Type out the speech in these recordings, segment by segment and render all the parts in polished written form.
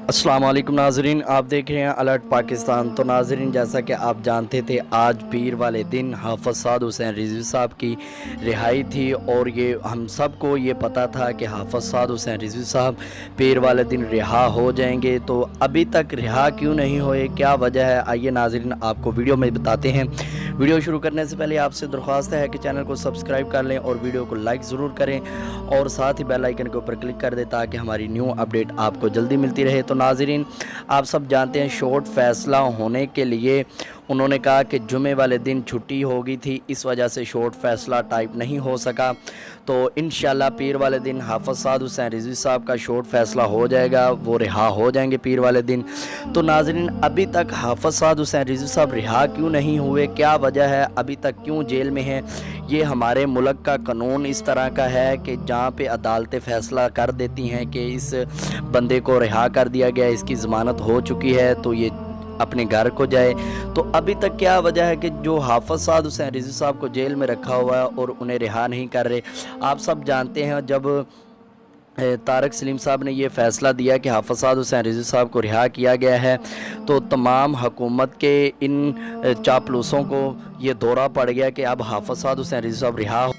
السلام علیکم ناظرین، آپ دیکھ رہے ہیں الرٹ پاکستان۔ تو ناظرین، جیسا کہ آپ جانتے تھے آج پیر والے دن حافظ سعد حسین رضوی صاحب کی رہائی تھی، اور یہ ہم سب کو یہ پتہ تھا کہ حافظ سعد حسین رضوی صاحب پیر والے دن رہا ہو جائیں گے۔ تو ابھی تک رہا کیوں نہیں ہوئے، کیا وجہ ہے، آئیے ناظرین آپ کو ویڈیو میں بتاتے ہیں۔ ویڈیو شروع کرنے سے پہلے آپ سے درخواست ہے کہ چینل کو سبسکرائب کر لیں اور ویڈیو کو لائک ضرور کریں، اور ساتھ ہی بیل آئیکن کے اوپر کلک کر دیں تاکہ ہماری نیو اپڈیٹ آپ کو جلدی ملتی رہے۔ تو ناظرین، آپ سب جانتے ہیں شارٹ فیصلہ ہونے کے لیے انہوں نے کہا کہ جمعے والے دن چھٹی ہو گئی تھی، اس وجہ سے شارٹ فیصلہ ٹائپ نہیں ہو سکا۔ تو انشاءاللہ پیر والے دن حافظ سعد حسین رضوی صاحب کا شارٹ فیصلہ ہو جائے گا، وہ رہا ہو جائیں گے پیر والے دن۔ تو ناظرین، ابھی تک حافظ سعد حسین رضوی صاحب رہا کیوں نہیں ہوئے، کیا وجہ ہے، ابھی تک کیوں جیل میں ہیں؟ یہ ہمارے ملک کا قانون اس طرح کا ہے کہ جہاں پہ عدالتیں فیصلہ کر دیتی ہیں کہ اس بندے کو رہا کر دیا گیا، اس کی ضمانت ہو چکی ہے، تو یہ اپنے گھر کو جائے۔ تو ابھی تک کیا وجہ ہے کہ جو حافظ سعد حسین رضوی صاحب کو جیل میں رکھا ہوا ہے اور انہیں رہا نہیں کر رہے؟ آپ سب جانتے ہیں جب طارق سلیم صاحب نے یہ فیصلہ دیا کہ حافظ سعد حسین رضوی صاحب کو رہا کیا گیا ہے، تو تمام حکومت کے ان چاپلوسوں کو یہ دورہ پڑ گیا کہ اب حافظ سعد حسین رضوی صاحب رہا ہو۔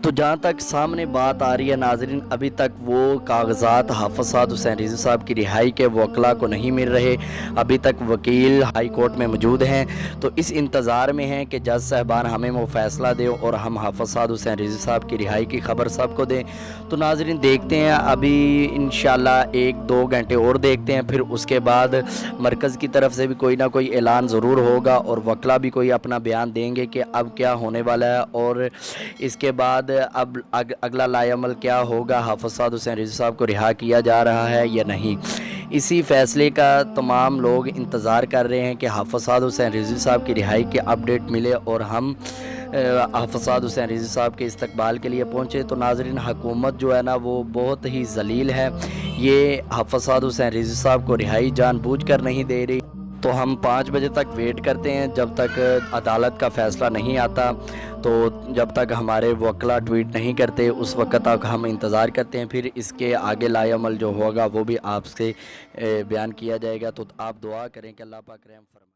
تو جہاں تک سامنے بات آ رہی ہے ناظرین، ابھی تک وہ کاغذات حافظ سعد حسین رضوی صاحب کی رہائی کے وکلاء کو نہیں مل رہے۔ ابھی تک وکیل ہائی کورٹ میں موجود ہیں، تو اس انتظار میں ہیں کہ جج صاحبان ہمیں وہ فیصلہ دے اور ہم حافظ سعد حسین رضوی صاحب کی رہائی کی خبر سب کو دیں۔ تو ناظرین دیکھتے ہیں، ابھی انشاءاللہ 1-2 گھنٹے اور دیکھتے ہیں، پھر اس کے بعد مرکز کی طرف سے بھی کوئی نہ کوئی اعلان ضرور ہوگا اور وکلاء بھی کوئی اپنا بیان دیں گے کہ اب کیا ہونے والا ہے، اور اس کے بعد اب اگلا لائے عمل کیا ہوگا، حافظ سعد حسین رضوی صاحب کو رہا کیا جا رہا ہے یا نہیں۔ اسی فیصلے کا تمام لوگ انتظار کر رہے ہیں کہ حافظ سعد حسین رضوی صاحب کی رہائی کی اپڈیٹ ملے اور ہم حافظ سعد حسین رضوی صاحب کے استقبال کے لیے پہنچے۔ تو ناظرین، حکومت جو ہے نا وہ بہت ہی ذلیل ہے، یہ حافظ سعد حسین رضوی صاحب کو رہائی جان بوجھ کر نہیں دے رہی۔ تو ہم 5 بجے تک ویٹ کرتے ہیں جب تک عدالت کا فیصلہ نہیں آتا، تو جب تک ہمارے وکلاء ٹویٹ نہیں کرتے اس وقت تک ہم انتظار کرتے ہیں، پھر اس کے آگے لائے عمل جو ہوگا وہ بھی آپ سے بیان کیا جائے گا۔ تو آپ دعا کریں کہ اللہ پاک رحم فرمائے۔